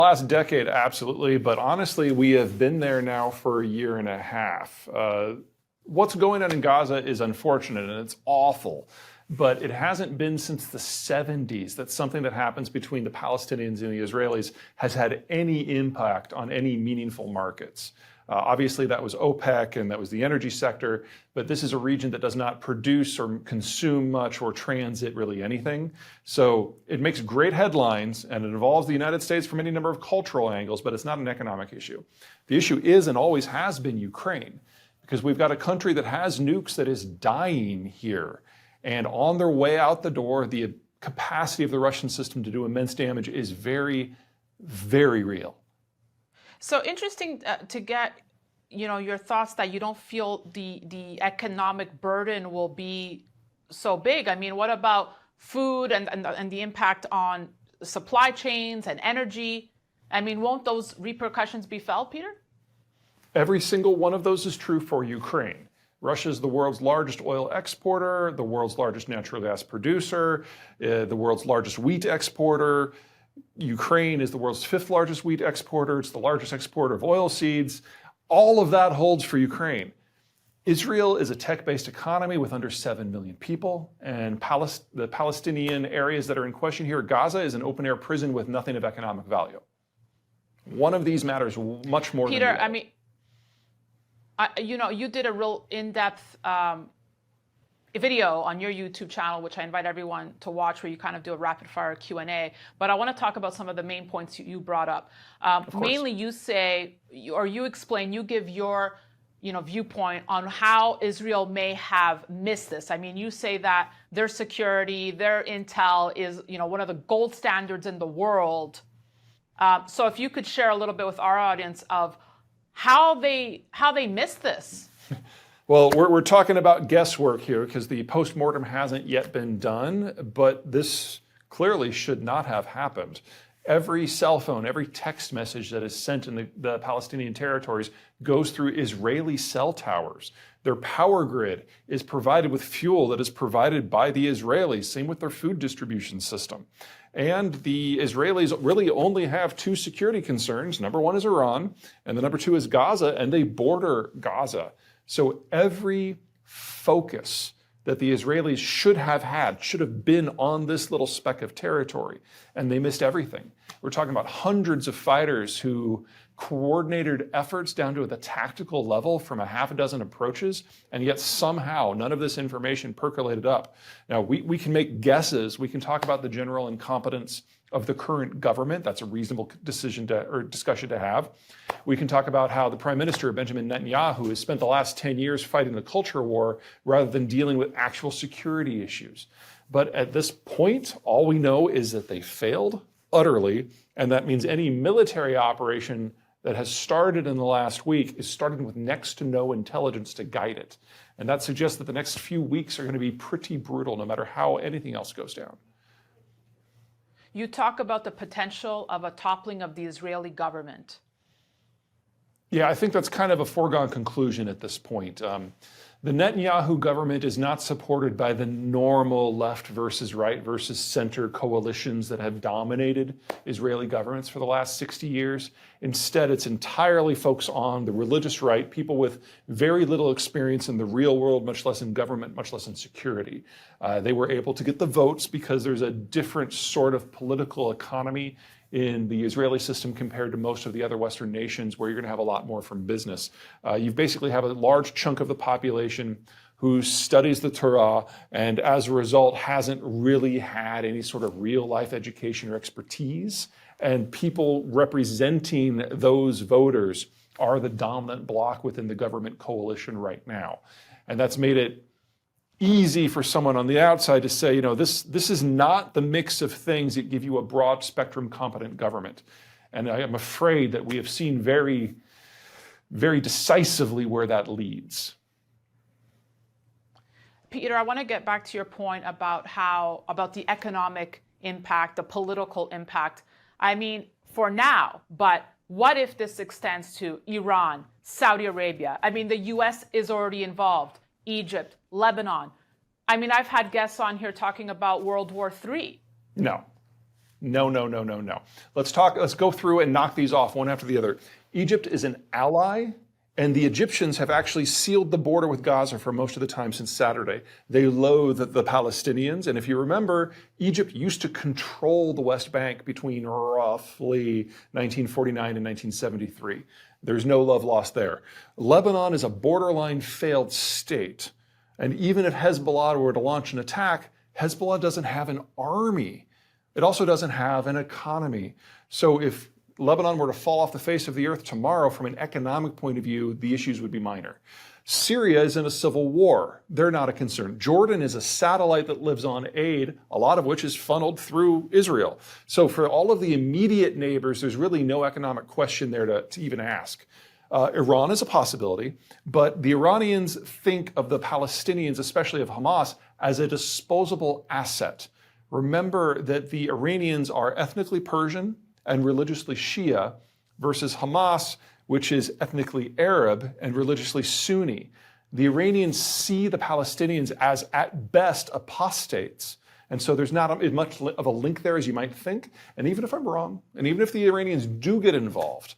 Last decade, absolutely, but honestly, we have been there now for a year and a half. What's going on in Gaza is unfortunate and it's awful, but it hasn't been since the 70s that something that happens between the Palestinians and the Israelis has had any impact on any meaningful markets. Obviously, that was OPEC and that was the energy sector, but this is a region that does not produce or consume much or transit really anything. So it makes great headlines and it involves the United States from any number of cultural angles, but it's not an economic issue. The issue is and always has been Ukraine, because we've got a country that has nukes that is dying here. And on their way out the door, the capacity of the Russian system to do immense damage is very, very real. So interesting to get, your thoughts that you don't feel the economic burden will be so big. I mean, what about food and the impact on supply chains and energy? I mean, won't those repercussions be felt, Peter? Every single one of those is true for Ukraine. Russia is the world's largest oil exporter, the world's largest natural gas producer, the world's largest wheat exporter. Ukraine is the world's 5th largest wheat exporter. It's the largest exporter of oil seeds. All of that holds for Ukraine. Israel is a tech-based economy with under 7 million people, and the Palestinian areas that are in question here, Gaza is an open-air prison with nothing of economic value. One of these matters much more Peter, than the other. I mean, you did a real in-depth video on your YouTube channel, which I invite everyone to watch, where you kind of do a rapid-fire Q&A. But I want to talk about some of the main points you brought up. Mainly, you say, or you explain, you give your viewpoint on how Israel may have missed this. I mean, you say that their security, their intel is one of the gold standards in the world. So if you could share a little bit with our audience of how they missed this. Well, we're talking about guesswork here because the postmortem hasn't yet been done, but this clearly should not have happened. Every cell phone, every text message that is sent in the Palestinian territories goes through Israeli cell towers. Their power grid is provided with fuel that is provided by the Israelis, same with their food distribution system. And the Israelis really only have 2 security concerns. Number 1 is Iran, and the number 2 is Gaza, and they border Gaza. So every focus that the Israelis should have been on this little speck of territory, and they missed everything. We're talking about hundreds of fighters who coordinated efforts down to the tactical level from a half a dozen approaches, and yet somehow none of this information percolated up. Now, we can make guesses. We can talk about the general incompetence of the current government. That's a reasonable discussion to have. We can talk about how the Prime Minister, Benjamin Netanyahu, has spent the last 10 years fighting the culture war rather than dealing with actual security issues. But at this point, all we know is that they failed utterly, and that means any military operation that has started in the last week is starting with next to no intelligence to guide it. And that suggests that the next few weeks are going to be pretty brutal, no matter how anything else goes down. You talk about the potential of a toppling of the Israeli government. Yeah, I think that's kind of a foregone conclusion at this point. The Netanyahu government is not supported by the normal left versus right versus center coalitions that have dominated Israeli governments for the last 60 years. Instead, it's entirely focused on the religious right, people with very little experience in the real world, much less in government, much less in security. They were able to get the votes because there's a different sort of political economy in the Israeli system compared to most of the other Western nations, where you're going to have a lot more from business. You basically have a large chunk of the population who studies the Torah and as a result hasn't really had any sort of real life education or expertise. And people representing those voters are the dominant bloc within the government coalition right now. And that's made it easy for someone on the outside to say, this is not the mix of things that give you a broad spectrum competent government. And I am afraid that we have seen very, very decisively where that leads. Peter, I want to get back to your point about the economic impact, the political impact. I mean, for now, but what if this extends to Iran, Saudi Arabia? I mean, the US is already involved. Egypt, Lebanon. I mean, I've had guests on here talking about World War III. No. No, no, no, no, no. Let's go through and knock these off one after the other. Egypt is an ally, and the Egyptians have actually sealed the border with Gaza for most of the time since Saturday. They loathe the Palestinians, and if you remember, Egypt used to control the West Bank between roughly 1949 and 1973. There's no love lost there. Lebanon is a borderline failed state, and even if Hezbollah were to launch an attack, Hezbollah doesn't have an army. It also doesn't have an economy. So if Lebanon were to fall off the face of the earth tomorrow, from an economic point of view, the issues would be minor. Syria is in a civil war. They're not a concern. Jordan is a satellite that lives on aid, a lot of which is funneled through Israel. So for all of the immediate neighbors, there's really no economic question there to even ask. Iran is a possibility, but the Iranians think of the Palestinians, especially of Hamas, as a disposable asset. Remember that the Iranians are ethnically Persian and religiously Shia versus Hamas, which is ethnically Arab and religiously Sunni. The Iranians see the Palestinians as, at best, apostates. And so there's not as much of a link there as you might think. And even if I'm wrong, and even if the Iranians do get involved,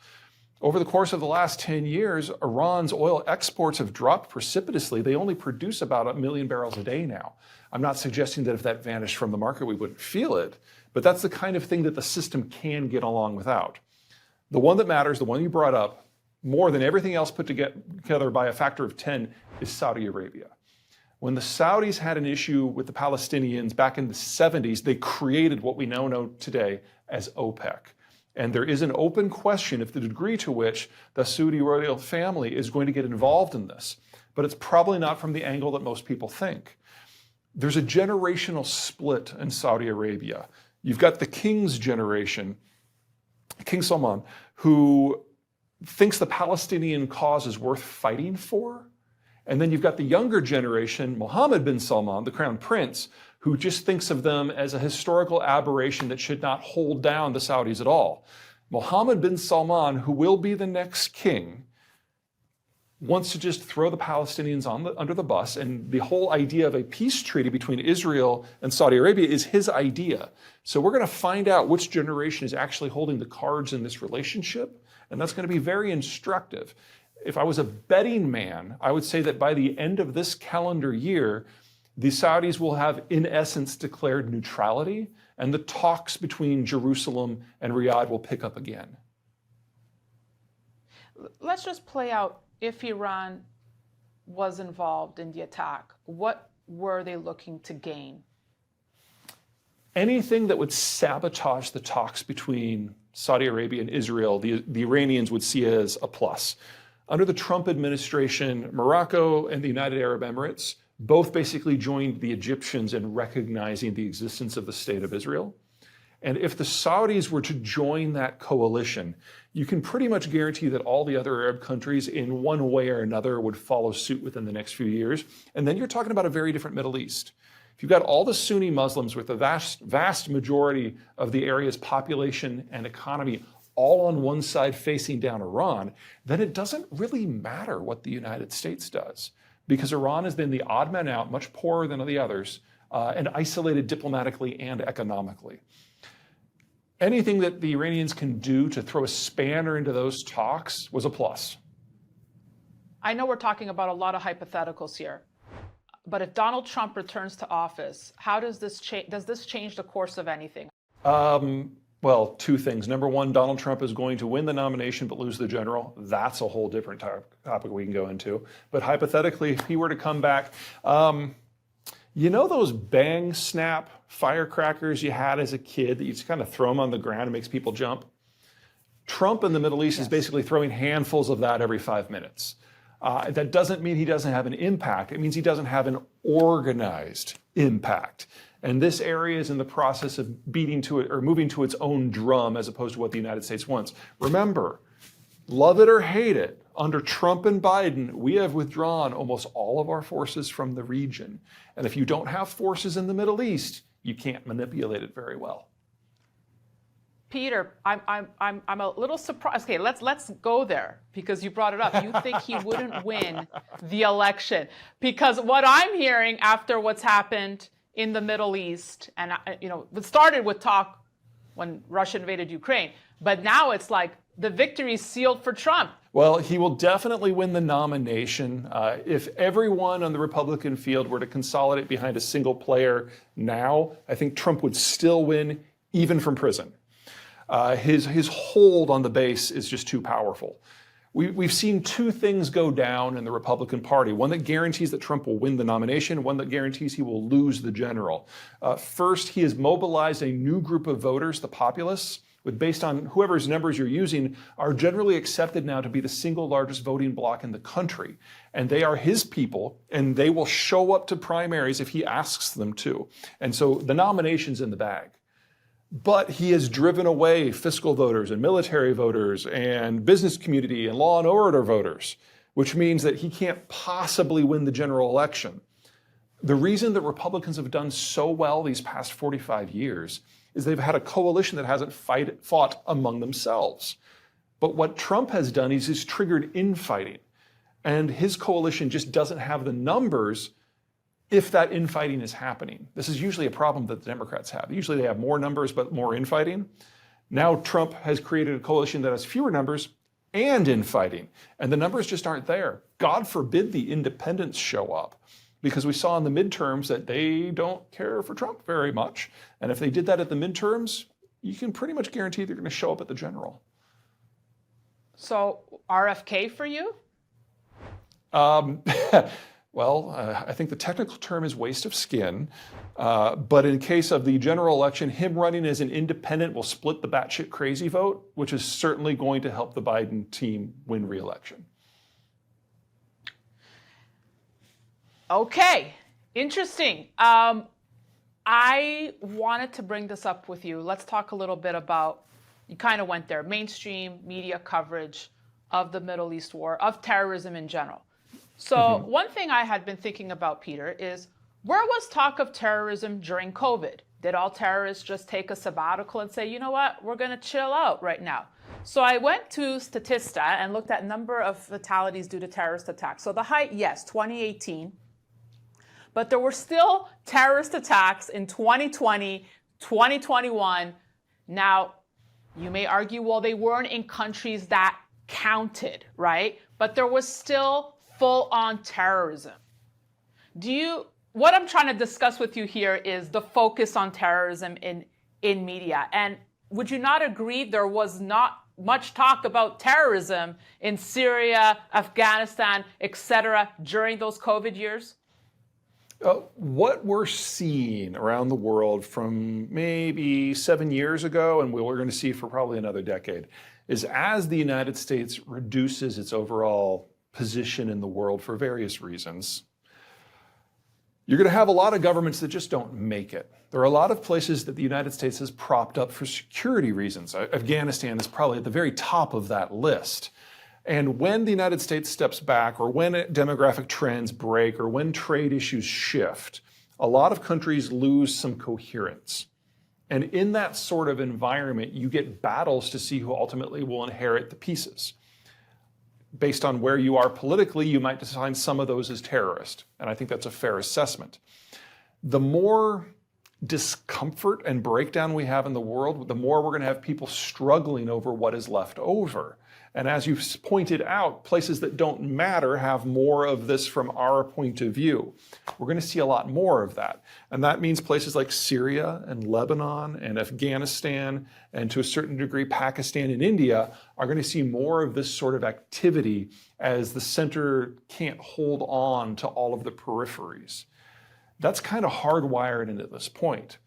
over the course of the last 10 years, Iran's oil exports have dropped precipitously. They only produce about 1 million barrels a day now. I'm not suggesting that if that vanished from the market, we wouldn't feel it, but that's the kind of thing that the system can get along without. The one that matters, the one you brought up, more than everything else put together by a factor of 10, is Saudi Arabia. When the Saudis had an issue with the Palestinians back in the 70s, they created what we now know today as OPEC. And there is an open question of the degree to which the Saudi royal family is going to get involved in this. But it's probably not from the angle that most people think. There's a generational split in Saudi Arabia. You've got the king's generation, King Salman, who thinks the Palestinian cause is worth fighting for. And then you've got the younger generation, Mohammed bin Salman, the crown prince, who just thinks of them as a historical aberration that should not hold down the Saudis at all. Mohammed bin Salman, who will be the next king, wants to just throw the Palestinians under the bus, and the whole idea of a peace treaty between Israel and Saudi Arabia is his idea. So we're going to find out which generation is actually holding the cards in this relationship, and that's going to be very instructive. If I was a betting man, I would say that by the end of this calendar year, the Saudis will have, in essence, declared neutrality, and the talks between Jerusalem and Riyadh will pick up again. Let's just play out, if Iran was involved in the attack, what were they looking to gain? Anything that would sabotage the talks between Saudi Arabia and Israel, the Iranians would see as a plus. Under the Trump administration, Morocco and the United Arab Emirates both basically joined the Egyptians in recognizing the existence of the State of Israel. And if the Saudis were to join that coalition, you can pretty much guarantee that all the other Arab countries in one way or another would follow suit within the next few years. And then you're talking about a very different Middle East. If you've got all the Sunni Muslims with the vast majority of the area's population and economy all on one side facing down Iran, then it doesn't really matter what the United States does, because Iran has been the odd man out, much poorer than the others, and isolated diplomatically and economically. Anything that the Iranians can do to throw a spanner into those talks was a plus. I know we're talking about a lot of hypotheticals here, but if Donald Trump returns to office, how does this change the course of anything? Well, two things. Number one, Donald Trump is going to win the nomination but lose the general. That's a whole different topic we can go into. But hypothetically, if he were to come back, you know those bang snap firecrackers you had as a kid that you just kind of throw them on the ground and makes people jump? Trump in the Middle East is basically throwing handfuls of that every 5 minutes. That doesn't mean he doesn't have an impact. It means he doesn't have an organized impact. And this area is in the process of beating to it or moving to its own drum as opposed to what the United States wants. Remember, love it or hate it, under Trump and Biden, we have withdrawn almost all of our forces from the region. And if you don't have forces in the Middle East, you can't manipulate it very well. Peter, I'm a little surprised. Okay, let's go there because you brought it up. You think he wouldn't win the election? Because what I'm hearing after what's happened in the Middle East, and it started with talk when Russia invaded Ukraine. But now it's like the victory is sealed for Trump. Well, he will definitely win the nomination. If everyone on the Republican field were to consolidate behind a single player now, I think Trump would still win, even from prison. His hold on the base is just too powerful. We've seen two things go down in the Republican Party. One that guarantees that Trump will win the nomination, one that guarantees he will lose the general. First, he has mobilized a new group of voters, the populists, based on whoever's numbers you're using, are generally accepted now to be the single largest voting bloc in the country. And they are his people, and they will show up to primaries if he asks them to. And so the nomination's in the bag. But he has driven away fiscal voters and military voters and business community and law and order voters, which means that he can't possibly win the general election. The reason that Republicans have done so well these past 45 years is they've had a coalition that hasn't fought among themselves. But what Trump has done is he's triggered infighting. And his coalition just doesn't have the numbers if that infighting is happening. This is usually a problem that the Democrats have. Usually they have more numbers but more infighting. Now Trump has created a coalition that has fewer numbers and infighting. And the numbers just aren't there. God forbid the independents show up, because we saw in the midterms that they don't care for Trump very much. And if they did that at the midterms, you can pretty much guarantee they're going to show up at the general. So RFK for you? Well, I think the technical term is waste of skin. But in case of the general election, him running as an independent will split the batshit crazy vote, which is certainly going to help the Biden team win re-election. Okay, interesting. I wanted to bring this up with you. Let's talk a little bit about, you kind of went there, mainstream media coverage of the Middle East war, of terrorism in general. So one thing I had been thinking about, Peter, is where was talk of terrorism during COVID? Did all terrorists just take a sabbatical and say, you know what, we're going to chill out right now? So I went to Statista and looked at number of fatalities due to terrorist attacks. So the height, yes, 2018. But there were still terrorist attacks in 2020, 2021. Now, you may argue, well, they weren't in countries that counted, right? But there was still full-on terrorism. What I'm trying to discuss with you here is the focus on terrorism in media. And would you not agree there was not much talk about terrorism in Syria, Afghanistan, etc. during those COVID years? What we're seeing around the world from maybe 7 years ago, and we're going to see for probably another decade, is as the United States reduces its overall position in the world for various reasons, you're going to have a lot of governments that just don't make it. There are a lot of places that the United States has propped up for security reasons. Afghanistan is probably at the very top of that list. And when the United States steps back, or when demographic trends break, or when trade issues shift, a lot of countries lose some coherence. And in that sort of environment, you get battles to see who ultimately will inherit the pieces. Based on where you are politically, you might define some of those as terrorist. And I think that's a fair assessment. The more discomfort and breakdown we have in the world, the more we're going to have people struggling over what is left over. And as you've pointed out, places that don't matter have more of this from our point of view. We're going to see a lot more of that. And that means places like Syria and Lebanon and Afghanistan, and to a certain degree Pakistan and India, are going to see more of this sort of activity as the center can't hold on to all of the peripheries. That's kind of hardwired in at this point.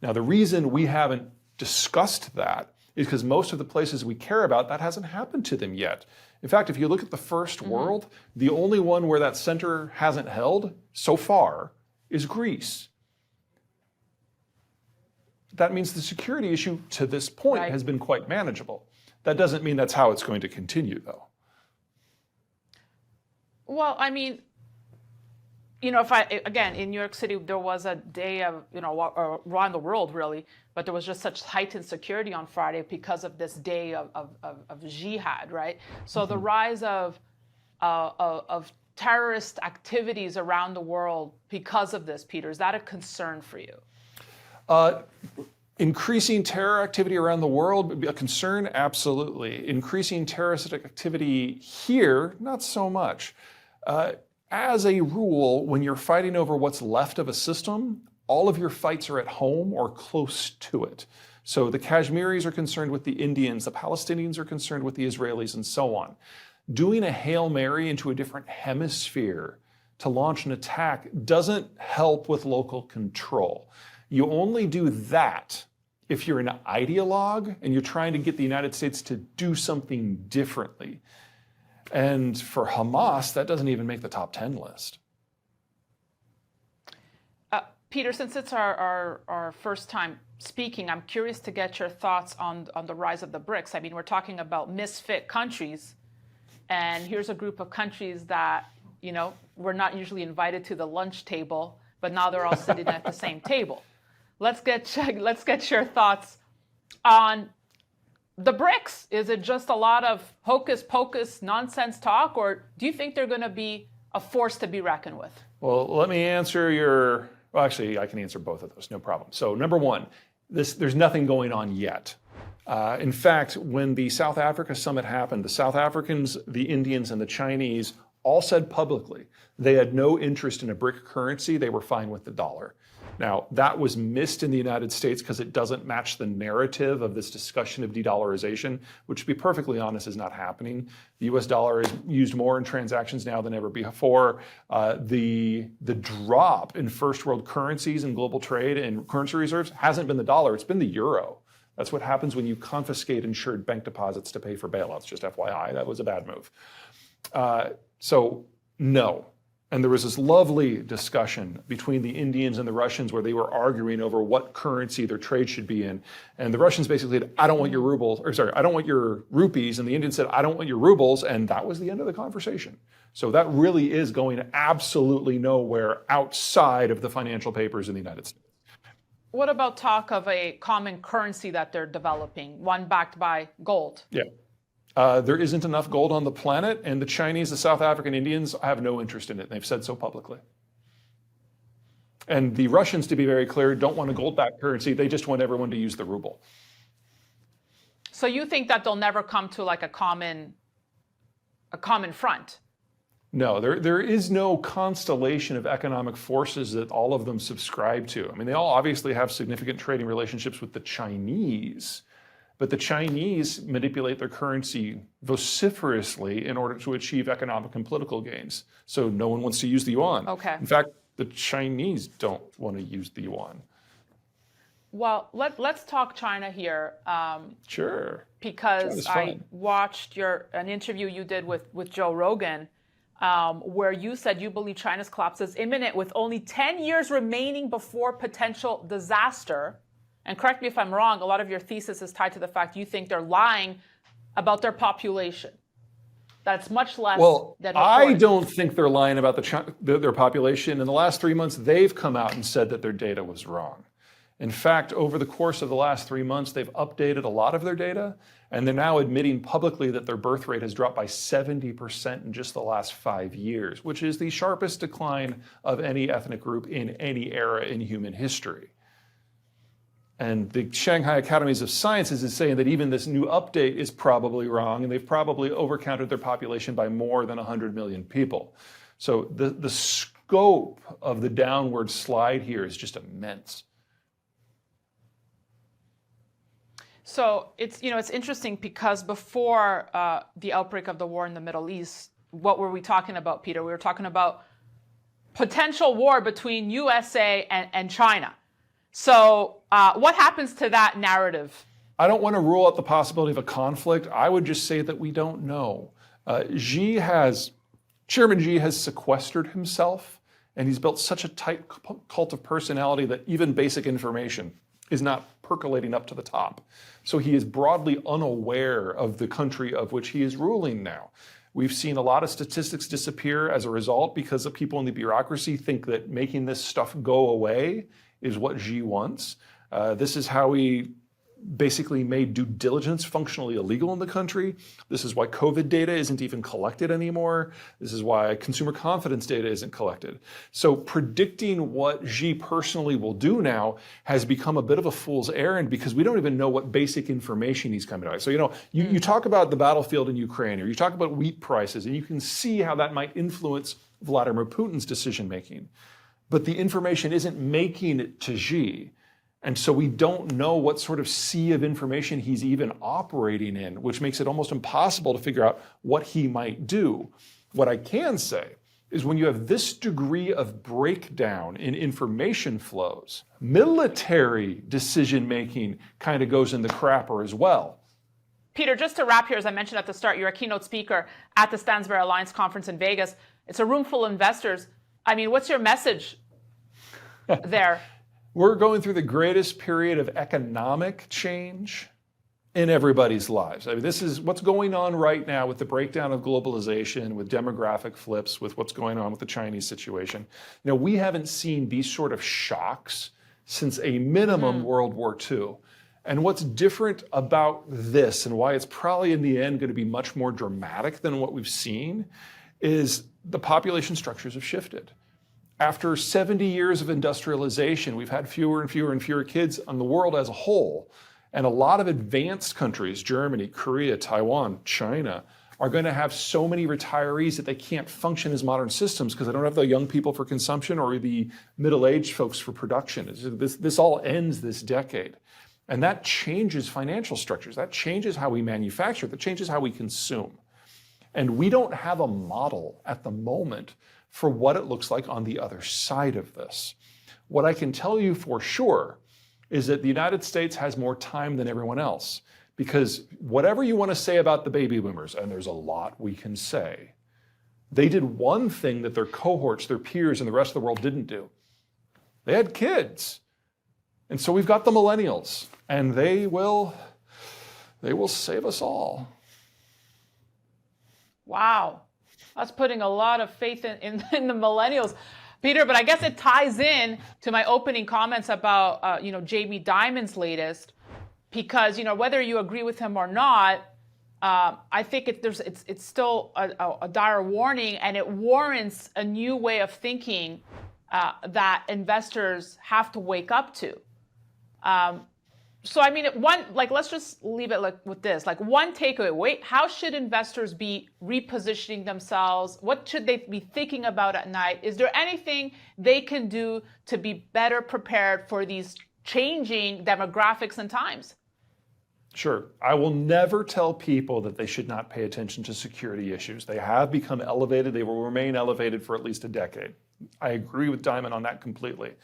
Now, the reason we haven't discussed that is because most of the places we care about, that hasn't happened to them yet. In fact, if you look at the first world, the only one where that center hasn't held so far is Greece. That means the security issue to this point has been quite manageable. That doesn't mean that's how it's going to continue, though. Well, I mean, again, in New York City, there was a day of, around the world really, but there was just such heightened security on Friday because of this day of jihad, right? So the rise of terrorist activities around the world because of this, Peter, is that a concern for you? Increasing terror activity around the world would be a concern? Absolutely. Increasing terrorist activity here? Not so much. As a rule, when you're fighting over what's left of a system, all of your fights are at home or close to it. So the Kashmiris are concerned with the Indians, the Palestinians are concerned with the Israelis, and so on. Doing a Hail Mary into a different hemisphere to launch an attack doesn't help with local control. You only do that if you're an ideologue and you're trying to get the United States to do something differently. And for Hamas, that doesn't even make the top 10 list. Peter, since it's our first time speaking, I'm curious to get your thoughts on the rise of the BRICS. I mean, we're talking about misfit countries, and here's a group of countries that, you know, were not usually invited to the lunch table, but now they're all sitting at the same table. Let's get your thoughts on the BRICS. Is it just a lot of hocus pocus nonsense talk, or do you think they're going to be a force to be reckoned with? Well, let me answer your, well, actually, I can answer both of those, no problem. So number one, there's nothing going on yet. In fact, when the South Africa summit happened, the South Africans, the Indians, and the Chinese all said publicly they had no interest in a BRIC currency. They were fine with the dollar. Now, that was missed in the United States because it doesn't match the narrative of this discussion of de-dollarization, which, to be perfectly honest, is not happening. The US dollar is used more in transactions now than ever before. The drop in first world currencies and global trade and currency reserves hasn't been the dollar, it's been the euro. That's what happens when you confiscate insured bank deposits to pay for bailouts, just FYI. That was a bad move. So, no. And there was this lovely discussion between the Indians and the Russians where they were arguing over what currency their trade should be in. And the Russians basically said, I don't want your rubles, or sorry, I don't want your rupees. And the Indians said, I don't want your rubles. And that was the end of the conversation. So that really is going absolutely nowhere outside of the financial papers in the United States. What about talk of a common currency that they're developing, one backed by gold? Yeah. There isn't enough gold on the planet, and the Chinese, the South African Indians have no interest in it. They've said so publicly. And the Russians, to be very clear, don't want a gold-backed currency. They just want everyone to use the ruble. So you think that they'll never come to like a common front? No, there is no constellation of economic forces that all of them subscribe to. I mean, they all obviously have significant trading relationships with the Chinese, but the Chinese manipulate their currency vociferously in order to achieve economic and political gains. So no one wants to use the yuan. Okay. In fact, the Chinese don't want to use the yuan. Well, let's talk China here. Sure. Because I watched an interview you did with Joe Rogan, where you said you believe China's collapse is imminent with only 10 years remaining before potential disaster. And correct me if I'm wrong, a lot of your thesis is tied to the fact you think they're lying about their population. That's much less than reported. I don't think they're lying about their population. In the last 3 months, they've come out and said that their data was wrong. In fact, over the course of the last 3 months, they've updated a lot of their data, and they're now admitting publicly that their birth rate has dropped by 70% in just the last 5 years, which is the sharpest decline of any ethnic group in any era in human history. And the Shanghai Academies of Sciences is saying that even this new update is probably wrong, and they've probably overcounted their population by more than 100 million people. So the scope of the downward slide here is just immense. So it's interesting because before the outbreak of the war in the Middle East, what were we talking about, Peter? We were talking about potential war between USA and China. So what happens to that narrative? I don't want to rule out the possibility of a conflict. I would just say that we don't know. Chairman Xi has sequestered himself, and he's built such a tight cult of personality that even basic information is not percolating up to the top. So he is broadly unaware of the country of which he is ruling now. We've seen a lot of statistics disappear as a result because the people in the bureaucracy think that making this stuff go away is what Xi wants. This is how he basically made due diligence functionally illegal in the country. This is why COVID data isn't even collected anymore. This is why consumer confidence data isn't collected. So predicting what Xi personally will do now has become a bit of a fool's errand because we don't even know what basic information he's coming out. So, you talk about the battlefield in Ukraine, or you talk about wheat prices, and you can see how that might influence Vladimir Putin's decision making. But the information isn't making it to Xi. And so we don't know what sort of sea of information he's even operating in, which makes it almost impossible to figure out what he might do. What I can say is when you have this degree of breakdown in information flows, military decision-making kind of goes in the crapper as well. Peter, just to wrap here, as I mentioned at the start, you're a keynote speaker at the Stansberry Alliance conference in Vegas. It's a room full of investors. I mean, what's your message there? We're going through the greatest period of economic change in everybody's lives. I mean, this is what's going on right now with the breakdown of globalization, with demographic flips, with what's going on with the Chinese situation. We haven't seen these sort of shocks since a minimum World War II. And what's different about this, and why it's probably in the end going to be much more dramatic than what we've seen, is the population structures have shifted. After 70 years of industrialization, we've had fewer and fewer and fewer kids on the world as a whole. And a lot of advanced countries, Germany, Korea, Taiwan, China, are going to have so many retirees that they can't function as modern systems because they don't have the young people for consumption or the middle-aged folks for production. This all ends this decade. And that changes financial structures. That changes how we manufacture. That changes how we consume. And we don't have a model at the moment for what it looks like on the other side of this. What I can tell you for sure is that the United States has more time than everyone else, because whatever you want to say about the baby boomers, and there's a lot we can say, they did one thing that their cohorts, their peers, and the rest of the world didn't do. They had kids. And so we've got the millennials, and they will save us all. Wow. That's putting a lot of faith in the millennials, Peter. But I guess it ties in to my opening comments about Jamie Dimon's latest, because whether you agree with him or not, I think it's still a dire warning, and it warrants a new way of thinking that investors have to wake up to. So I mean, let's just leave it with this. One takeaway, how should investors be repositioning themselves? What should they be thinking about at night? Is there anything they can do to be better prepared for these changing demographics and times? Sure. I will never tell people that they should not pay attention to security issues. They have become elevated. They will remain elevated for at least a decade. I agree with Dimon on that completely.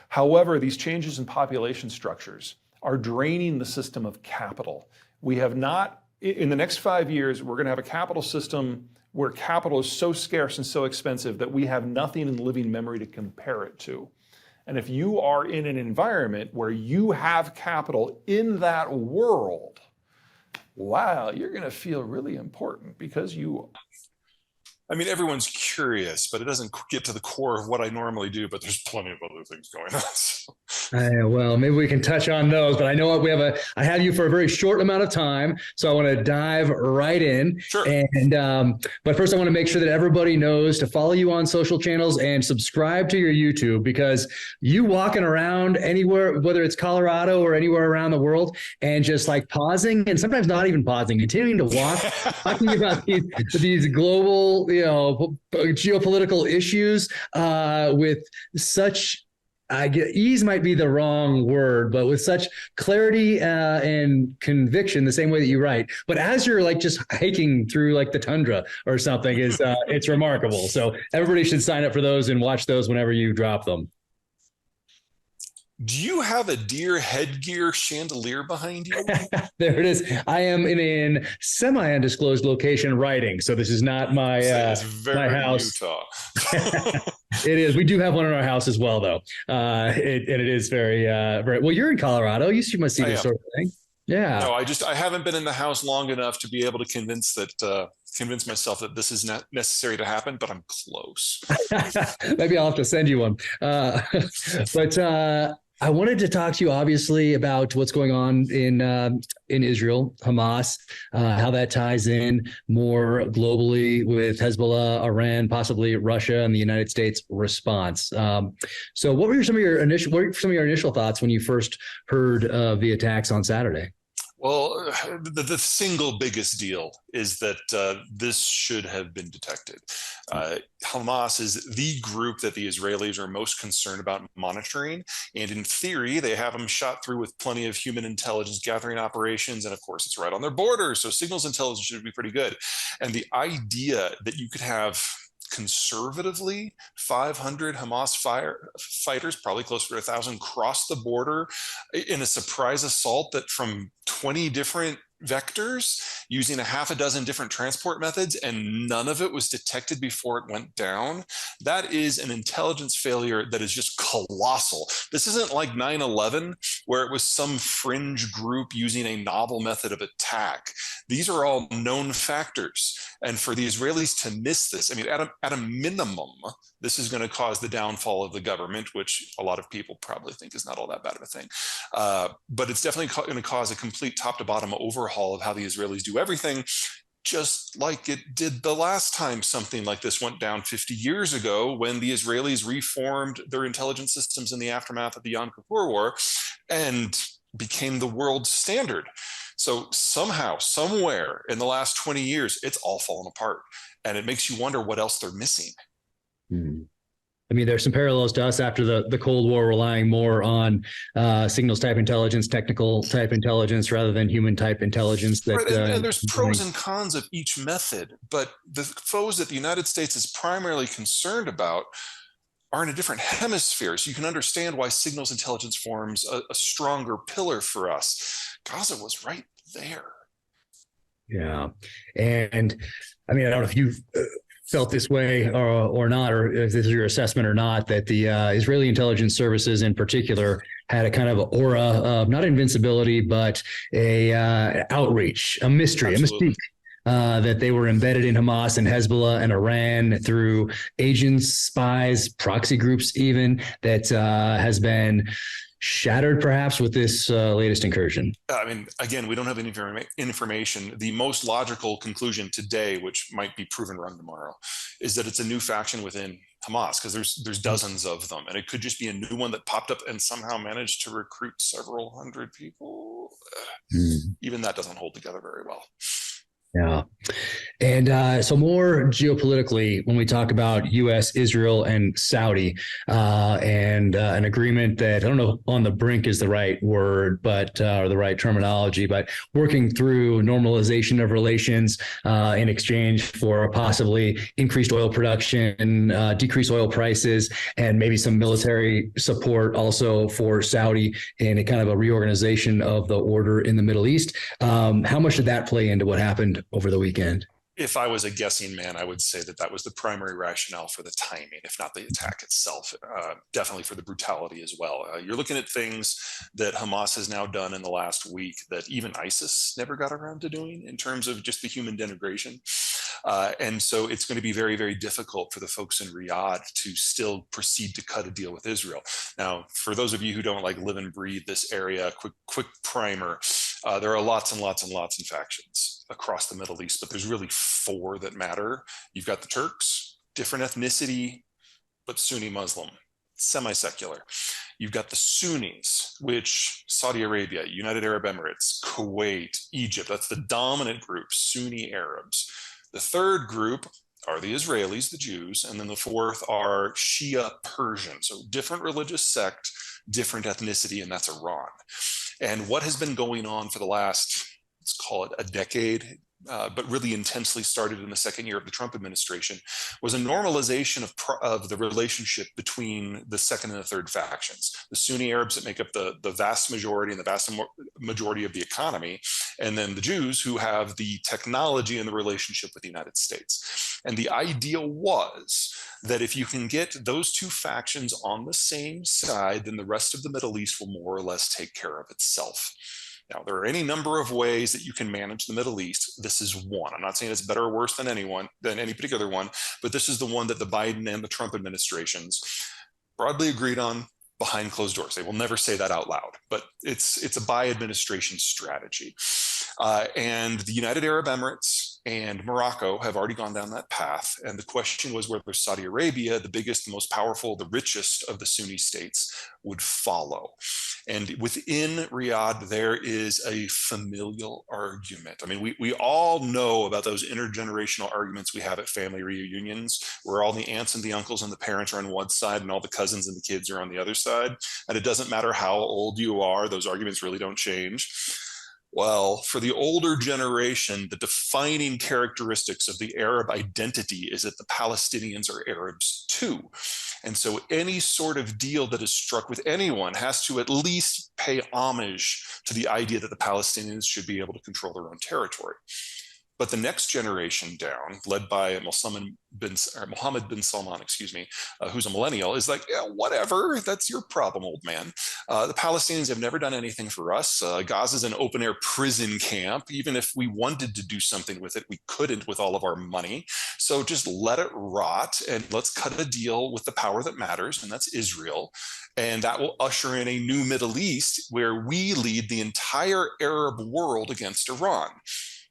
However, these changes in population structures are draining the system of capital. We have not, in the next 5 years, we're going to have a capital system where capital is so scarce and so expensive that we have nothing in living memory to compare it to. And if you are in an environment where you have capital in that world, wow, you're going to feel really important because you. I mean, everyone's curious, but it doesn't get to the core of what I normally do, but there's plenty of other things going on. So. Well, maybe we can touch on those, but I know I have you for a very short amount of time, so I want to dive right in. Sure. But first I want to make sure that everybody knows to follow you on social channels and subscribe to your YouTube, because you walking around anywhere, whether it's Colorado or anywhere around the world, and just pausing and sometimes not even pausing, continuing to walk, talking about these global, geopolitical issues with such, ease might be the wrong word, but with such clarity and conviction, the same way that you write. But as you're just hiking through the tundra or something, it's remarkable. So everybody should sign up for those and watch those whenever you drop them. Do you have a deer headgear chandelier behind you? There it is. I am in a semi-undisclosed location writing, so this is not my my house. Utah. It is. We do have one in our house as well, though. It is very well. You're in Colorado. You must see this sort of thing. Yeah. No, I haven't been in the house long enough to be able to convince myself that this is not necessary to happen, but I'm close. Maybe I'll have to send you one. But I wanted to talk to you, obviously, about what's going on in Israel, Hamas, how that ties in more globally with Hezbollah, Iran, possibly Russia, and the United States response. So, what were some of your initial thoughts when you first heard of the attacks on Saturday? Well, the single biggest deal is that this should have been detected. Hamas is the group that the Israelis are most concerned about monitoring. And in theory, they have them shot through with plenty of human intelligence gathering operations. And of course, it's right on their border. So signals intelligence should be pretty good. And the idea that you could have conservatively 500 Hamas fighters, probably closer to 1,000, cross the border in a surprise assault that from 20 different vectors using a half a dozen different transport methods, and none of it was detected before it went down. That is an intelligence failure that is just colossal. This isn't like 9/11, where it was some fringe group using a novel method of attack. These are all known factors. And for the Israelis to miss this, I mean, at a minimum, this is going to cause the downfall of the government, which a lot of people probably think is not all that bad of a thing. But it's definitely going to cause a complete top to bottom overhaul of how the Israelis do everything, just like it did the last time something like this went down 50 years ago, when the Israelis reformed their intelligence systems in the aftermath of the Yom Kippur War and became the world standard. So somehow, somewhere in the last 20 years, it's all fallen apart. And it makes you wonder what else they're missing. I mean, there's some parallels to us after the Cold War, relying more on signals type intelligence, technical type intelligence, rather than human type intelligence. That, right, and there's pros and cons of each method, but the foes that the United States is primarily concerned about are in a different hemisphere. So you can understand why signals intelligence forms a stronger pillar for us. Gaza was right there. Yeah. And I mean, I don't know if you've felt this way or not, or if this is your assessment or not, that the Israeli intelligence services in particular had a kind of aura of not invincibility, but a outreach, a mystery, Absolutely. a mystique. That they were embedded in Hamas and Hezbollah and Iran through agents, spies, proxy groups, even, that has been shattered perhaps with this latest incursion. I mean, again, we don't have any information. The most logical conclusion today, which might be proven wrong tomorrow, is that it's a new faction within Hamas, because there's dozens of them, and it could just be a new one that popped up and somehow managed to recruit several hundred people. Even that doesn't hold together very well. Yeah. And so more geopolitically, when we talk about U.S., Israel, and Saudi, and an agreement that, I don't know on the brink is the right word, but or the right terminology, but working through normalization of relations in exchange for possibly increased oil production, decreased oil prices, and maybe some military support also for Saudi in a kind of a reorganization of the order in the Middle East. How much did that play into what happened over the weekend? If I was a guessing man, I would say that was the primary rationale for the timing, if not the attack itself. Definitely for the brutality as well. You're looking at things that Hamas has now done in the last week that even ISIS never got around to doing, in terms of just the human denigration. And so it's going to be very, very difficult for the folks in Riyadh to still proceed to cut a deal with Israel. Now, for those of you who don't like live and breathe this area, quick primer. There are lots and lots and lots of factions across the Middle East, but there's really four that matter. You've got the Turks, different ethnicity, but Sunni Muslim, semi-secular. You've got the Sunnis, which Saudi Arabia, United Arab Emirates, Kuwait, Egypt, that's the dominant group, Sunni Arabs. The third group are the Israelis, the Jews, and then the fourth are Shia Persian, so different religious sect, different ethnicity, and that's Iran. And what has been going on for the last, let's call it a decade, but really intensely started in the second year of the Trump administration, was a normalization of the relationship between the second and the third factions. The Sunni Arabs that make up the vast majority and the vast majority of the economy, and then the Jews who have the technology and the relationship with the United States. And the idea was that if you can get those two factions on the same side, then the rest of the Middle East will more or less take care of itself. Now, there are any number of ways that you can manage the Middle East. This is one. I'm not saying it's better or worse than any particular one, but this is the one that the Biden and the Trump administrations broadly agreed on, behind closed doors. They will never say that out loud, but it's a by administration strategy. And the United Arab Emirates and Morocco have already gone down that path. And the question was whether Saudi Arabia, the biggest, the most powerful, the richest of the Sunni states, would follow. And within Riyadh, there is a familial argument. I mean, we all know about those intergenerational arguments we have at family reunions, where all the aunts and the uncles and the parents are on one side and all the cousins and the kids are on the other side. And it doesn't matter how old you are, those arguments really don't change. Well, for the older generation, the defining characteristics of the Arab identity is that the Palestinians are Arabs too. And so any sort of deal that is struck with anyone has to at least pay homage to the idea that the Palestinians should be able to control their own territory. But the next generation down, led by Mohammed bin Salman, who's a millennial, is like, yeah, whatever, that's your problem, old man. The Palestinians have never done anything for us. Gaza is an open-air prison camp. Even if we wanted to do something with it, we couldn't with all of our money. So just let it rot, and let's cut a deal with the power that matters, and that's Israel. And that will usher in a new Middle East where we lead the entire Arab world against Iran.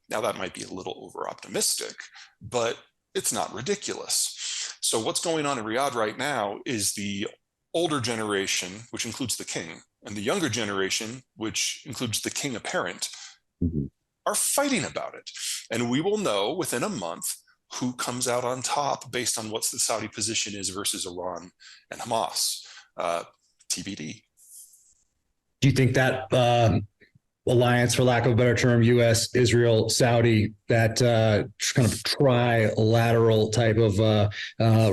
Now, that might be a little over-optimistic, but it's not ridiculous. So what's going on in Riyadh right now is the older generation, which includes the king, and the younger generation, which includes the king apparent, are fighting about it. And we will know within a month who comes out on top based on what the Saudi position is versus Iran and Hamas. TBD. Do you think that alliance, for lack of a better term, U.S., Israel, Saudi, that kind of trilateral type of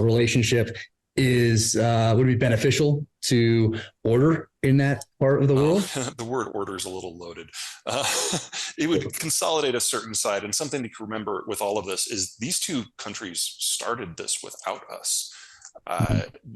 relationship would be beneficial to order in that part of the world? The word order is a little loaded. It would consolidate a certain side. And something to remember with all of this is these two countries started this without us.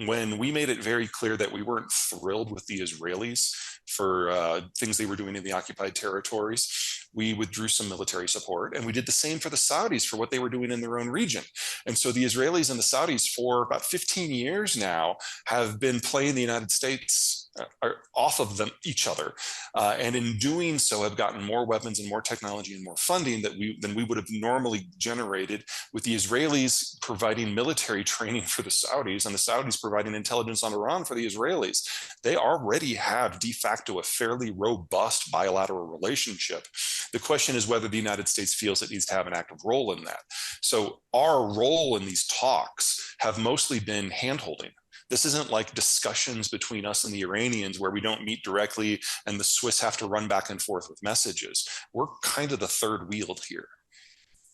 When we made it very clear that we weren't thrilled with the Israelis for things they were doing in the occupied territories, we withdrew some military support, and we did the same for the Saudis for what they were doing in their own region. And so the Israelis and the Saudis for about 15 years now have been playing the United States off of each other, and in doing so have gotten more weapons and more technology and more funding than we would have normally generated, with the Israelis providing military training for the Saudis and the Saudis providing intelligence on Iran for the Israelis. They already have de facto a fairly robust bilateral relationship. The question is whether the United States feels it needs to have an active role in that. So our role in these talks have mostly been handholding. This isn't like discussions between us and the Iranians where we don't meet directly and the Swiss have to run back and forth with messages. We're kind of the third wheel here.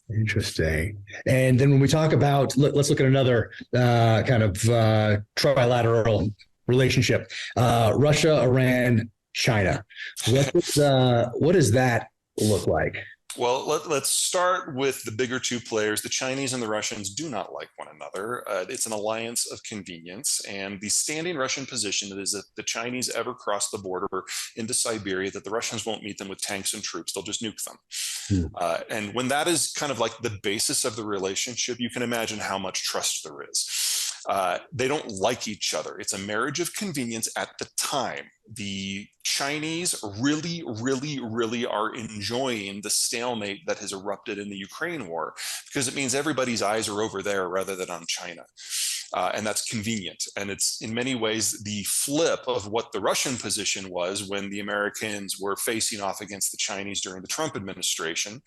Interesting. And then when we talk about, let's look at another kind of trilateral relationship, Russia, Iran, China. What does that look like? Well, let's start with the bigger two players. The Chinese and the Russians do not like one another. It's an alliance of convenience. And the standing Russian position is that the Chinese ever cross the border into Siberia, that the Russians won't meet them with tanks and troops. They'll just nuke them. And when that is kind of like the basis of the relationship, you can imagine how much trust there is. They don't like each other. It's a marriage of convenience at the time. The Chinese really, really, really are enjoying the stalemate that has erupted in the Ukraine war, because it means everybody's eyes are over there rather than on China. And that's convenient. And it's in many ways the flip of what the Russian position was when the Americans were facing off against the Chinese during the Trump administration.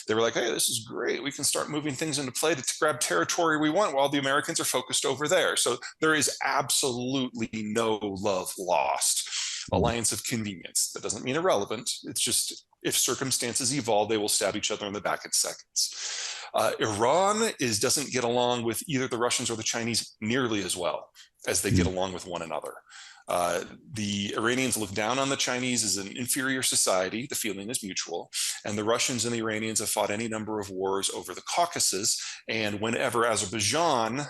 They were like, hey, this is great. We can start moving things into play to grab territory we want while the Americans are focused over there. So there is absolutely no love lost. Alliance of convenience. That doesn't mean irrelevant. It's just if circumstances evolve, they will stab each other in the back in seconds. Iran doesn't get along with either the Russians or the Chinese nearly as well as they get along with one another. The Iranians look down on the Chinese as an inferior society. The feeling is mutual. And the Russians and the Iranians have fought any number of wars over the Caucasus. And whenever Azerbaijan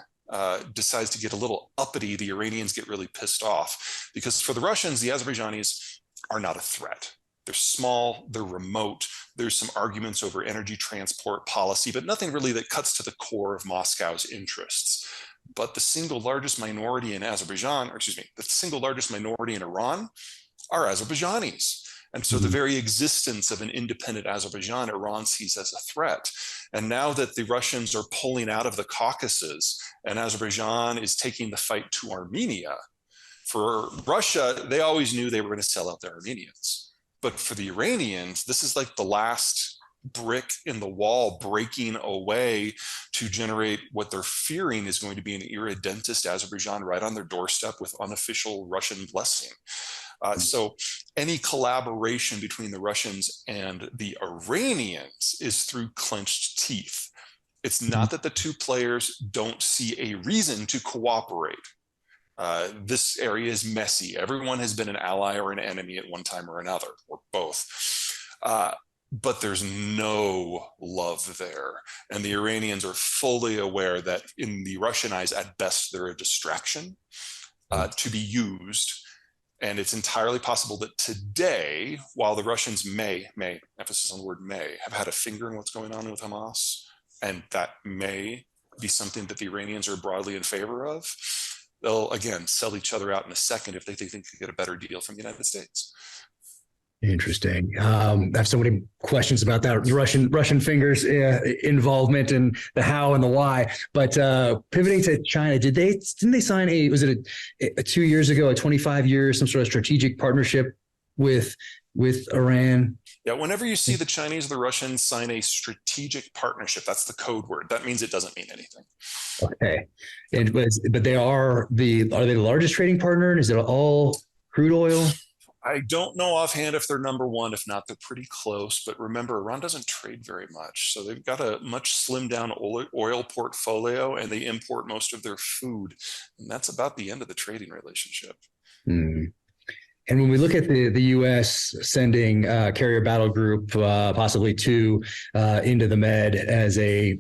decides to get a little uppity, the Iranians get really pissed off, because for the Russians, the Azerbaijanis are not a threat. They're small, they're remote. There's some arguments over energy transport policy, but nothing really that cuts to the core of Moscow's interests. But the single largest minority in Azerbaijan, or excuse me, the single largest minority in Iran are Azerbaijanis. And so the very existence of an independent Azerbaijan, Iran sees as a threat. And now that the Russians are pulling out of the Caucasus and Azerbaijan is taking the fight to Armenia, for Russia, they always knew they were going to sell out their Armenians. But for the Iranians, this is like the last brick in the wall breaking away to generate what they're fearing is going to be an irredentist Azerbaijan right on their doorstep with unofficial Russian blessing. So any collaboration between the Russians and the Iranians is through clenched teeth. It's not that the two players don't see a reason to cooperate. This area is messy. Everyone has been an ally or an enemy at one time or another, or both. But there's no love there. And the Iranians are fully aware that in the Russian eyes, at best, they're a distraction to be used. And it's entirely possible that today, while the Russians may, emphasis on the word may, have had a finger in what's going on with Hamas, and that may be something that the Iranians are broadly in favor of, they'll, again, sell each other out in a second if they think they can get a better deal from the United States. Interesting. I have so many questions about that Russian fingers involvement and the how and the why. But pivoting to China, didn't they sign a 2 years ago, a 25 years, some sort of strategic partnership with Iran? Yeah, whenever you see the Chinese or the Russians sign a strategic partnership, that's the code word. That means it doesn't mean anything. Okay, but are they the largest trading partner? And is it all crude oil? I don't know offhand if they're number one. If not, they're pretty close. But remember, Iran doesn't trade very much. So they've got a much slimmed down oil portfolio, and they import most of their food. And that's about the end of the trading relationship. Hmm. And when we look at the U.S. sending carrier battle group, possibly two, into the Med as a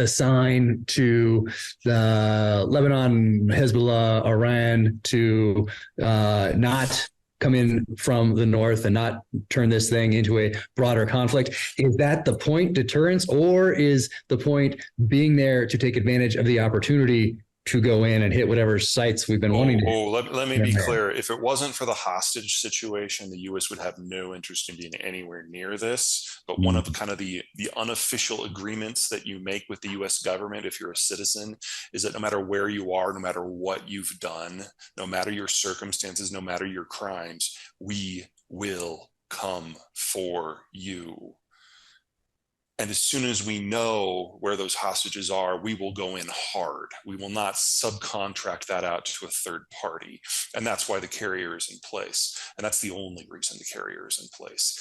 sign to Lebanon, Hezbollah, Iran to not come in from the north and not turn this thing into a broader conflict. Is that the point, deterrence, or is the point being there to take advantage of the opportunity to go in and hit whatever sites we've been wanting to? Let me be clear. If it wasn't for the hostage situation, the U.S. would have no interest in being anywhere near this. But one of kind of the unofficial agreements that you make with the U.S. government, if you're a citizen, is that no matter where you are, no matter what you've done, no matter your circumstances, no matter your crimes, we will come for you. And as soon as we know where those hostages are, we will go in hard. We will not subcontract that out to a third party. And that's why the carrier is in place. And that's the only reason the carrier is in place.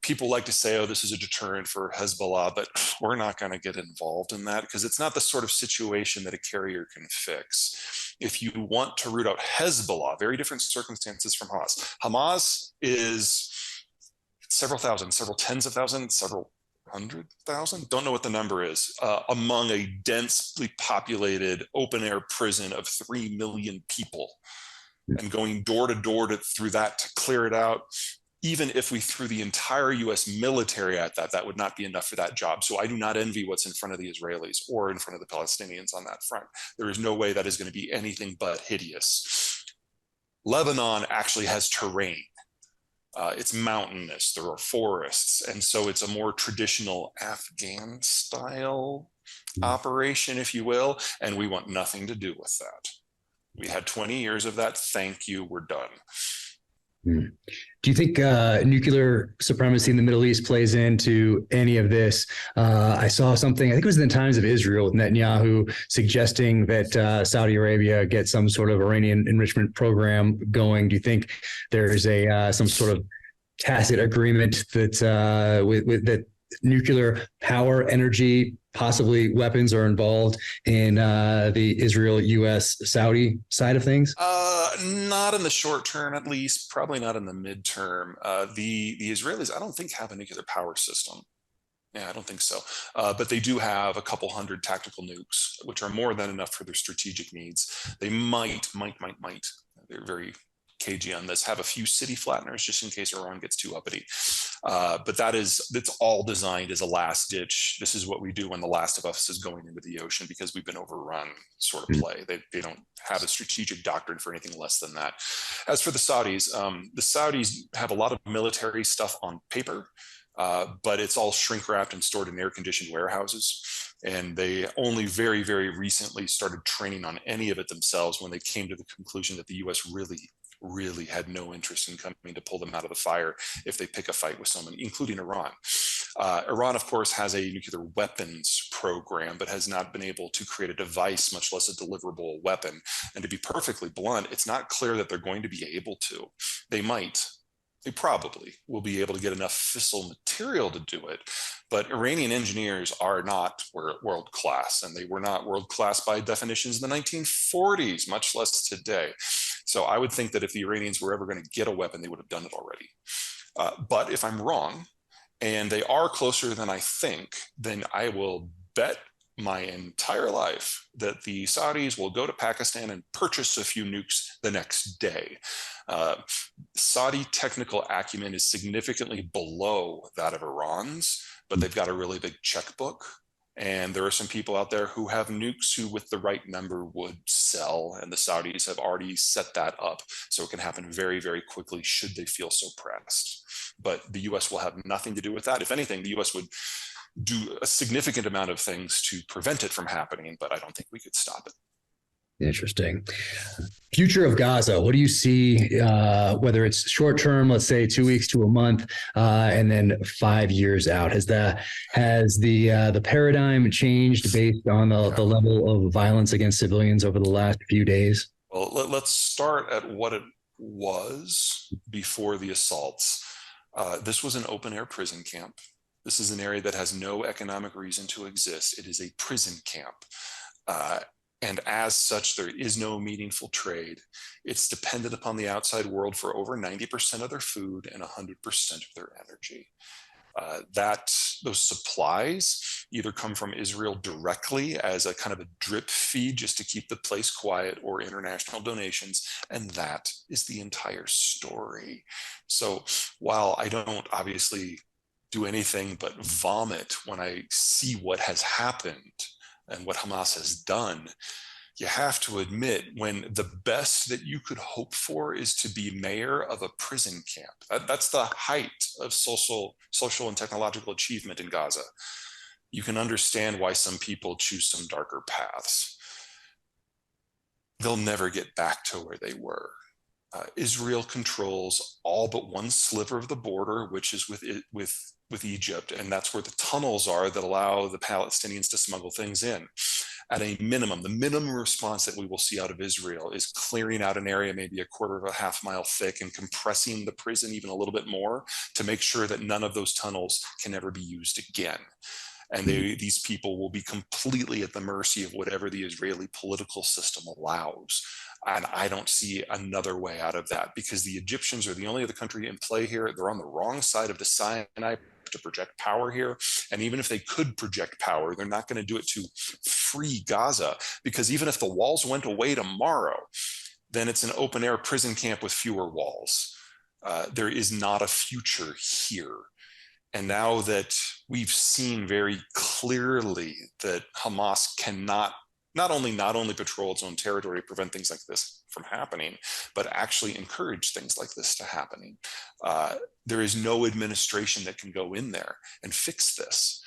People like to say, oh, this is a deterrent for Hezbollah, but we're not going to get involved in that because it's not the sort of situation that a carrier can fix. If you want to root out Hezbollah, very different circumstances from Hamas. Hamas is several thousand, several tens of thousands, several 100,000, don't know what the number is, among a densely populated open air prison of 3 million people, and going door to door through that to clear it out. Even if we threw the entire US military at that, that would not be enough for that job. So I do not envy what's in front of the Israelis or in front of the Palestinians on that front. There is no way that is going to be anything but hideous. Lebanon actually has terrain. It's mountainous, there are forests, and so it's a more traditional Afghan style operation, if you will, and we want nothing to do with that. We had 20 years of that. Thank you, we're done. Do you think nuclear supremacy in the Middle East plays into any of this? I saw something, I think it was in the Times of Israel, with Netanyahu suggesting that Saudi Arabia get some sort of uranium enrichment program going. Do you think there's some sort of tacit agreement that with that nuclear power, energy, possibly weapons are involved in the Israel-U.S.-Saudi side of things? Not in the short term, at least. Probably not in the midterm. The Israelis, I don't think, have a nuclear power system. Yeah, I don't think so. But they do have a couple hundred tactical nukes, which are more than enough for their strategic needs. They might. They're very cagey on this, have a few city flatteners just in case Iran gets too uppity. But that's all designed as a last ditch. This is what we do when The Last of Us is going into the ocean because we've been overrun sort of play. They don't have a strategic doctrine for anything less than that. As for the Saudis have a lot of military stuff on paper, but it's all shrink wrapped and stored in air conditioned warehouses. And they only very, very recently started training on any of it themselves when they came to the conclusion that the US really had no interest in coming to pull them out of the fire if they pick a fight with someone, including Iran. Iran, of course, has a nuclear weapons program, but has not been able to create a device, much less a deliverable weapon. And to be perfectly blunt, it's not clear that they're going to be able to. They might. They probably will be able to get enough fissile material to do it. But Iranian engineers are not world class, and they were not world class by definitions in the 1940s, much less today. So I would think that if the Iranians were ever going to get a weapon, they would have done it already. But if I'm wrong, and they are closer than I think, then I will bet my entire life that the Saudis will go to Pakistan and purchase a few nukes the next day. Saudi technical acumen is significantly below that of Iran's, but they've got a really big checkbook. And there are some people out there who have nukes who, with the right number, would sell. And the Saudis have already set that up. So it can happen very, very quickly should they feel so pressed. But the US will have nothing to do with that. If anything, the US would do a significant amount of things to prevent it from happening, but I don't think we could stop it. Interesting. Future of Gaza. What do you see, whether it's short term, let's say 2 weeks to a month, and then 5 years out? Has the paradigm changed based on the level of violence against civilians over the last few days? Well, let's start at what it was before the assaults. This was an open air prison camp. This is an area that has no economic reason to exist. It is a prison camp. And as such, there is no meaningful trade. It's dependent upon the outside world for over 90% of their food and 100% of their energy. Those supplies either come from Israel directly as a kind of a drip feed just to keep the place quiet, or international donations, and that is the entire story. So while I don't obviously do anything but vomit when I see what has happened and what Hamas has done, you have to admit, when the best that you could hope for is to be mayor of a prison camp, that's the height of social and technological achievement in Gaza. You can understand why some people choose some darker paths. They'll never get back to where they were. Israel controls all but one sliver of the border, which is with Egypt, and that's where the tunnels are that allow the Palestinians to smuggle things in. At a minimum, the minimum response that we will see out of Israel is clearing out an area maybe a quarter of a half mile thick and compressing the prison even a little bit more to make sure that none of those tunnels can ever be used again. And these people will be completely at the mercy of whatever the Israeli political system allows. And I don't see another way out of that, because the Egyptians are the only other country in play here. They're on the wrong side of the Sinai to project power here. And even if they could project power, they're not going to do it to free Gaza, because even if the walls went away tomorrow, then it's an open air prison camp with fewer walls. There is not a future here. And now that we've seen very clearly that Hamas cannot not only patrol its own territory to prevent things like this from happening, but actually encourage things like this to happening. There is no administration that can go in there and fix this.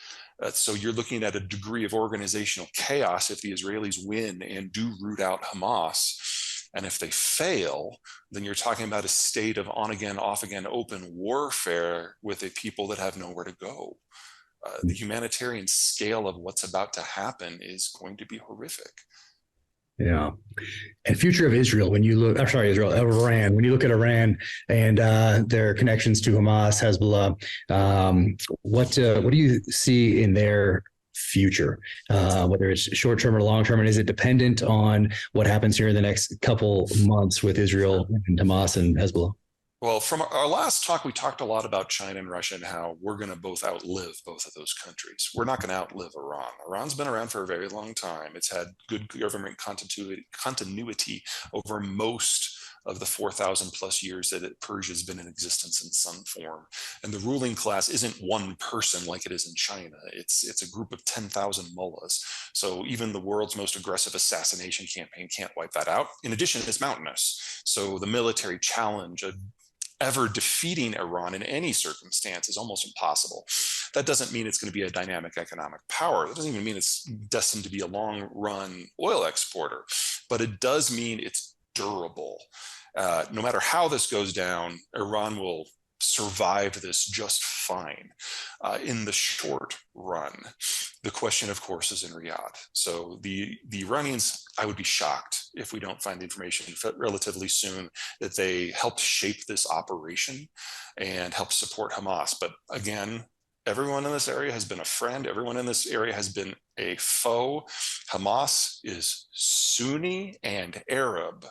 So you're looking at a degree of organizational chaos if the Israelis win and do root out Hamas. And if they fail, then you're talking about a state of on again, off again, open warfare with a people that have nowhere to go. The humanitarian scale of what's about to happen is going to be horrific. Yeah. And future of Israel, when you look, Iran, when you look at Iran and their connections to Hamas, Hezbollah, what do you see in their future, whether it's short term or long term? And is it dependent on what happens here in the next couple months with Israel and Hamas and Hezbollah? Well, from our last talk, we talked a lot about China and Russia and how we're going to both outlive both of those countries. We're not going to outlive Iran. Iran's been around for a very long time. It's had good government continuity over most of the 4,000 plus years that Persia has been in existence in some form. And the ruling class isn't one person like it is in China. It's a group of 10,000 mullahs. So even the world's most aggressive assassination campaign can't wipe that out. In addition, it's mountainous. So the military challenge of ever defeating Iran in any circumstance is almost impossible. That doesn't mean it's going to be a dynamic economic power. That doesn't even mean it's destined to be a long-run oil exporter, but it does mean it's durable. No matter how this goes down, Iran will survive this just fine in the short run. The question, of course, is in Riyadh. So the Iranians, I would be shocked if we don't find the information relatively soon that they helped shape this operation and help support Hamas. But again, everyone in this area has been a friend. Everyone in this area has been a foe. Hamas is Sunni and Arab,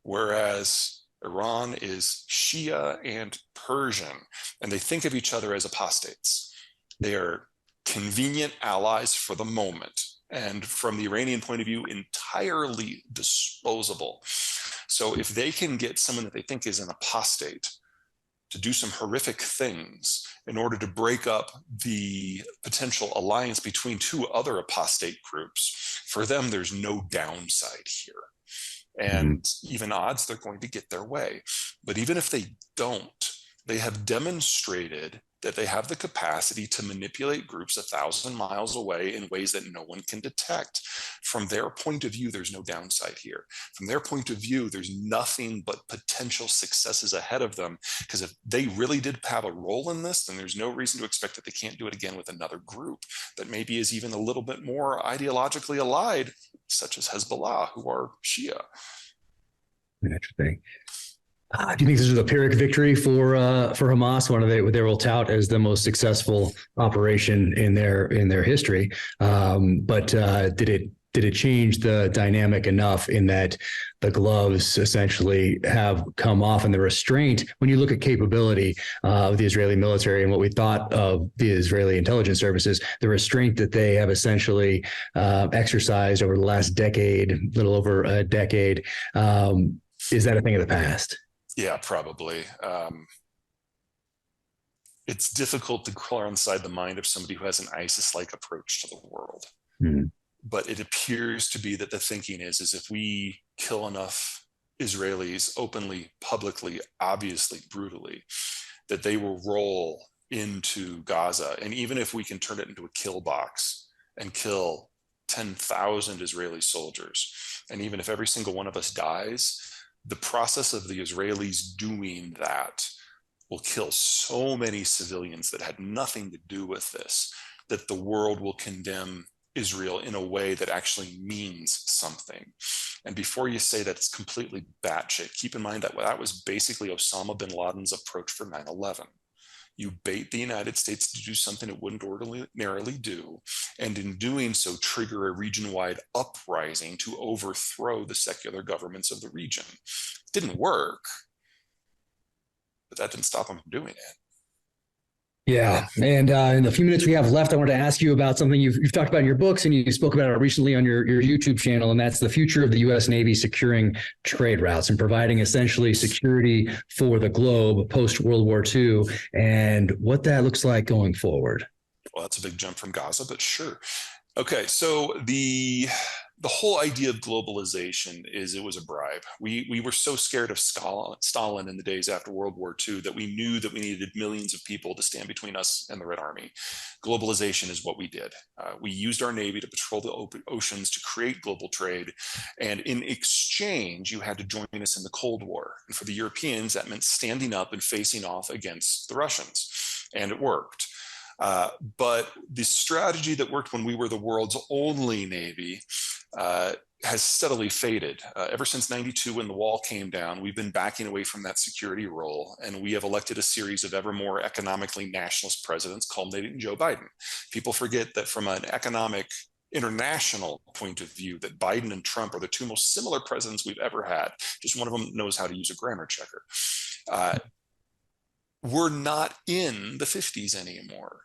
whereas Iran is Shia and Persian, and they think of each other as apostates. They are convenient allies for the moment, and from the Iranian point of view, entirely disposable. So if they can get someone that they think is an apostate to do some horrific things in order to break up the potential alliance between two other apostate groups, for them, there's no downside here. And even odds, they're going to get their way. But even if they don't, they have demonstrated that they have the capacity to manipulate groups 1,000 miles away in ways that no one can detect. From their point of view, there's no downside here. From their point of view, there's nothing but potential successes ahead of them, because if they really did have a role in this, then there's no reason to expect that they can't do it again with another group that maybe is even a little bit more ideologically allied, such as Hezbollah, who are Shia. Interesting. Do you think this was a Pyrrhic victory for Hamas? One of they will tout as the most successful operation in their history. But did it change the dynamic enough in that the gloves essentially have come off, and the restraint, when you look at capability of the Israeli military and what we thought of the Israeli intelligence services, the restraint that they have essentially exercised over the last decade, little over a decade, is that a thing of the past? Yeah, probably. It's difficult to color inside the mind of somebody who has an ISIS-like approach to the world. But it appears to be that the thinking is if we kill enough Israelis openly, publicly, obviously, brutally, that they will roll into Gaza. And even if we can turn it into a kill box and kill 10,000 Israeli soldiers, and even if every single one of us dies, the process of the Israelis doing that will kill so many civilians that had nothing to do with this, that the world will condemn Israel in a way that actually means something. And before you say that it's completely batshit, keep in mind that that was basically Osama bin Laden's approach for 9/11. You bait the United States to do something it wouldn't ordinarily do, and in doing so, trigger a region-wide uprising to overthrow the secular governments of the region. It didn't work, but that didn't stop them from doing it. Yeah. And in the few minutes we have left, I wanted to ask you about something you've talked about in your books, and you spoke about it recently on your YouTube channel, and that's the future of the U.S. Navy securing trade routes and providing essentially security for the globe post-World War II, and what that looks like going forward. Well, that's a big jump from Gaza, but sure. Okay, so the whole idea of globalization is it was a bribe. We were so scared of Stalin in the days after World War II that we knew that we needed millions of people to stand between us and the Red Army. Globalization is what we did. We used our Navy to patrol the open oceans to create global trade. And in exchange, you had to join us in the Cold War. And for the Europeans, that meant standing up and facing off against the Russians. And it worked. But the strategy that worked when we were the world's only Navy has steadily faded. Ever since 92, when the wall came down, we've been backing away from that security role, and we have elected a series of ever more economically nationalist presidents, culminating in Joe Biden. People forget that from an economic international point of view, that Biden and Trump are the two most similar presidents we've ever had. Just one of them knows how to use a grammar checker. We're not in the 50s anymore.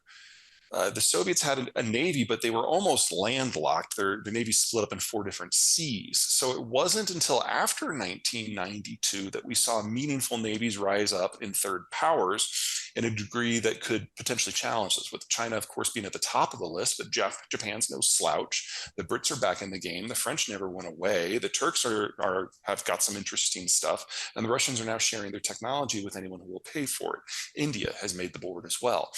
The Soviets had a navy, but they were almost landlocked. Their navy split up in 4 different seas. So it wasn't until after 1992 that we saw meaningful navies rise up in third powers in a degree that could potentially challenge us, with China, of course, being at the top of the list, but Japan's no slouch. The Brits are back in the game. The French never went away. The Turks have got some interesting stuff, and the Russians are now sharing their technology with anyone who will pay for it. India has made the board as well.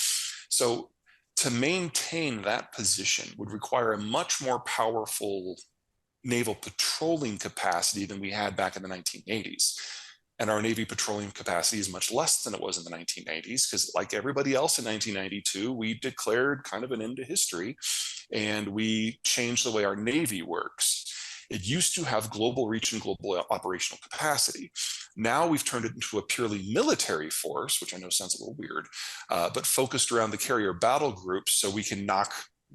So to maintain that position would require a much more powerful naval patrolling capacity than we had back in the 1980s. And our Navy patrolling capacity is much less than it was in the 1980s, because like everybody else in 1992, we declared kind of an end to history, and we changed the way our Navy works. It used to have global reach and global operational capacity. Now we've turned it into a purely military force, which I know sounds a little weird, but focused around the carrier battle groups so we can knock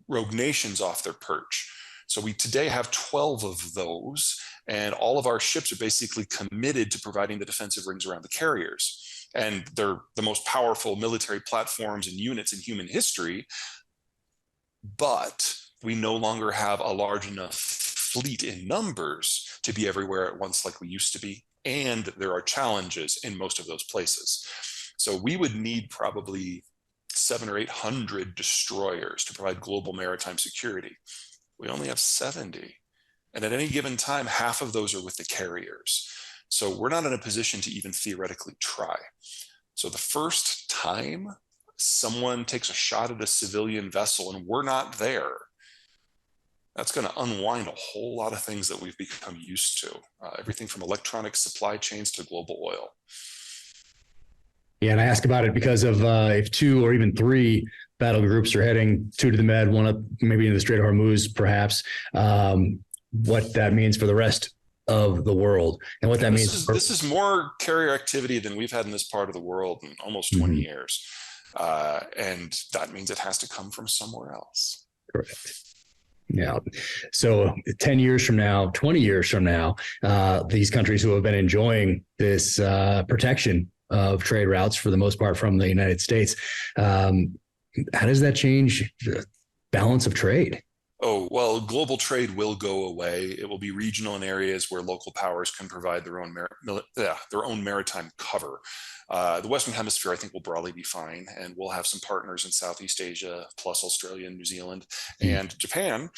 rogue nations off their perch. So we today have 12 of those, and all of our ships are basically committed to providing the defensive rings around the carriers. And they're the most powerful military platforms and units in human history, but we no longer have a large enough fleet in numbers to be everywhere at once like we used to be. And there are challenges in most of those places. So we would need probably 700 or 800 destroyers to provide global maritime security. We only have 70. And at any given time, half of those are with the carriers. So we're not in a position to even theoretically try. So the first time someone takes a shot at a civilian vessel and we're not there, that's going to unwind a whole lot of things that we've become used to. Everything from electronic supply chains to global oil. Yeah, and I ask about it because of if 2 or even 3 battle groups are heading 2 to the Med, 1 up maybe in the Strait of Hormuz, perhaps, what that means for the rest of the world and what that means. This is more carrier activity than we've had in this part of the world in almost 20 years. And that means it has to come from somewhere else. Correct. Yeah. So 10 years from now, 20 years from now, these countries who have been enjoying this protection of trade routes for the most part from the United States, how does that change the balance of trade? Oh, well, global trade will go away. It will be regional in areas where local powers can provide their own maritime cover. The Western Hemisphere, I think, will broadly be fine, and we'll have some partners in Southeast Asia, plus Australia and New Zealand. And Japan,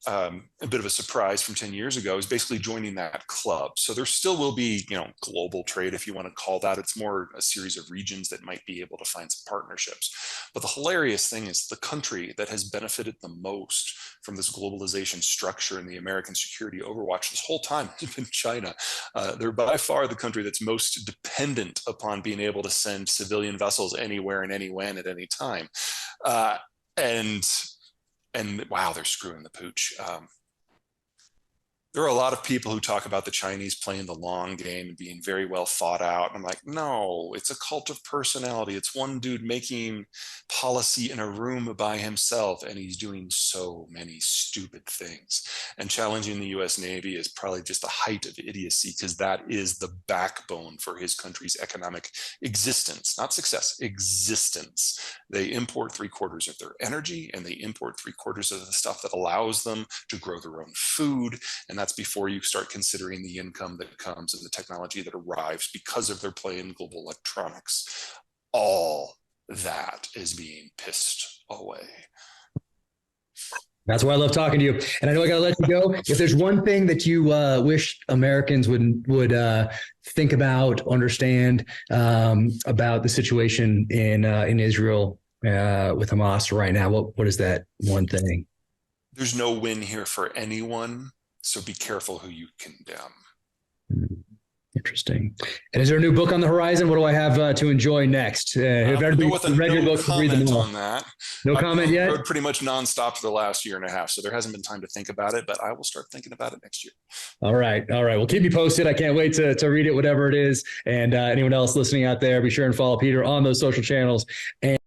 a bit of a surprise from 10 years ago, is basically joining that club. So there still will be, global trade, if you want to call that. It's more a series of regions that might be able to find some partnerships. But the hilarious thing is the country that has benefited the most from this globalization structure and the American security overwatch this whole time has been China. They're by far the country that's most dependent upon being able to send civilian vessels anywhere and any when at any time. And wow, they're screwing the pooch. There are a lot of people who talk about the Chinese playing the long game and being very well thought out. And I'm like, no, it's a cult of personality. It's one dude making policy in a room by himself, and he's doing so many stupid things. And challenging the US Navy is probably just the height of idiocy, because that is the backbone for his country's economic existence, not success, existence. They import 3/4 of their energy, and they import 3/4 of the stuff that allows them to grow their own food. And that's before you start considering the income that comes and the technology that arrives because of their play in global electronics. All that is being pissed away. That's why I love talking to you. And I know I got to let you go. If there's one thing that you wish Americans would think about, understand about the situation in Israel with Hamas right now, what is that one thing? There's no win here for anyone. So be careful who you condemn. Interesting. And is there a new book on the horizon? What do I have to enjoy next? Have everybody read your book? Read them all. On that. No comment yet? I've pretty much nonstop for the last year and a half, so there hasn't been time to think about it, but I will start thinking about it next year. All right. Well, keep me posted. I can't wait to read it, whatever it is. And anyone else listening out there, be sure and follow Peter on those social channels. And